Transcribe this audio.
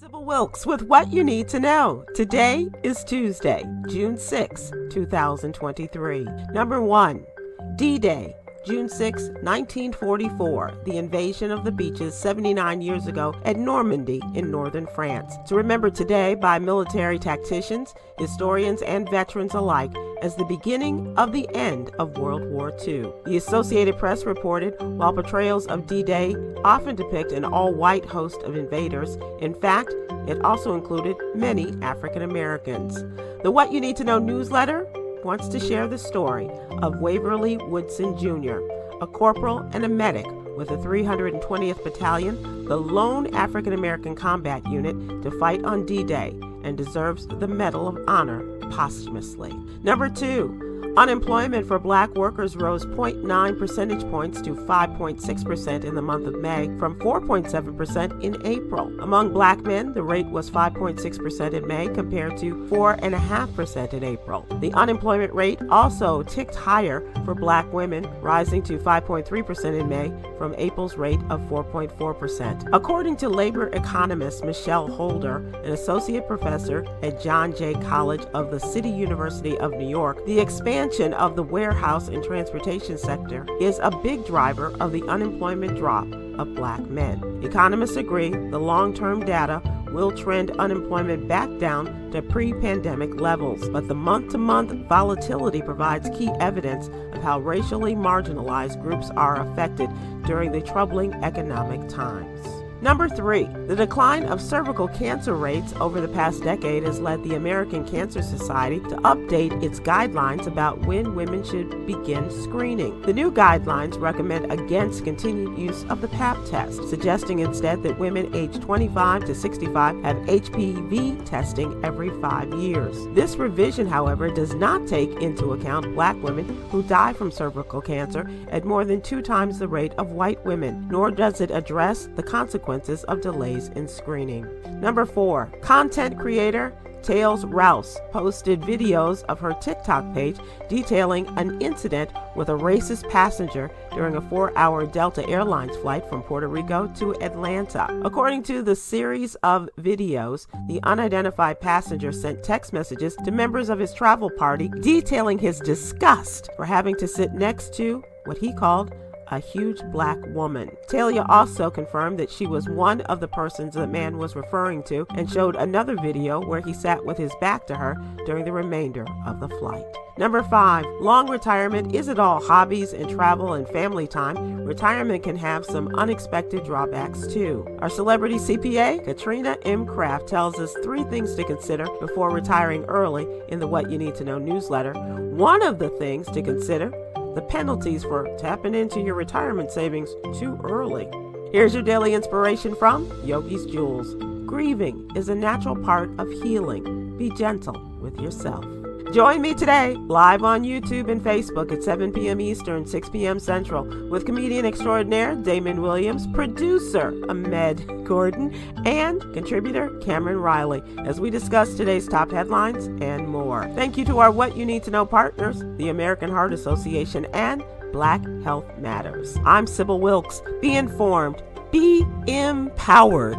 Sybil Wilkes with what you need to know. Today is Tuesday, June 6, 2023. Number 1, D-Day, June 6, 1944, the invasion of the beaches 79 years ago at Normandy in northern France. It's remembered today by military tacticians, historians, and veterans alike as the beginning of the end of World War II. The Associated Press reported, while portrayals of D-Day often depict an all-white host of invaders, in fact, it also included many African Americans. The What You Need to Know newsletter wants to share the story of Waverly Woodson Jr., a corporal and a medic with the 320th Battalion, the lone African American combat unit to fight on D-Day, and deserves the Medal of Honor posthumously. Number 2, unemployment for black workers rose 0.9 percentage points to 5.6% in the month of May from 4.7% in April. Among black men, the rate was 5.6% in May compared to 4.5% in April. The unemployment rate also ticked higher for black women, rising to 5.3% in May from April's rate of 4.4%. According to labor economist Michelle Holder, an associate professor at John Jay College of the City University of New York, the expansion of the warehouse and transportation sector is a big driver of the unemployment drop of black men. Economists agree the long-term data will trend unemployment back down to pre-pandemic levels, but the month-to-month volatility provides key evidence of how racially marginalized groups are affected during the troubling economic times. Number 3, the decline of cervical cancer rates over the past decade has led the American Cancer Society to update its guidelines about when women should begin screening. The new guidelines recommend against continued use of the Pap test, suggesting instead that women aged 25 to 65 have HPV testing every 5 years. This revision, however, does not take into account black women who die from cervical cancer at more than 2 times the rate of white women, nor does it address the consequences of delays in screening. Number 4, content creator Tails Rouse posted videos of her TikTok page detailing an incident with a racist passenger during a 4-hour Delta Airlines flight from Puerto Rico to Atlanta. According to the series of videos, the unidentified passenger sent text messages to members of his travel party detailing his disgust for having to sit next to what he called a huge black woman. Talia also confirmed that she was one of the persons the man was referring to and showed another video where he sat with his back to her during the remainder of the flight. Number 5, long retirement isn't all hobbies and travel and family time. Retirement can have some unexpected drawbacks too. Our celebrity CPA, Katrina M. Kraft, tells us 3 things to consider before retiring early in the What You Need to Know newsletter. One of the things to consider: the penalties for tapping into your retirement savings too early. Here's your daily inspiration from Yogi's Jewels. Grieving is a natural part of healing. Be gentle with yourself. Join me today, live on YouTube and Facebook at 7 p.m. Eastern, 6 p.m. Central, with comedian extraordinaire Damon Williams, producer Ahmed Gordon, and contributor Cameron Riley, as we discuss today's top headlines and more. Thank you to our What You Need to Know partners, the American Heart Association and Black Health Matters. I'm Sybil Wilkes. Be informed, be empowered.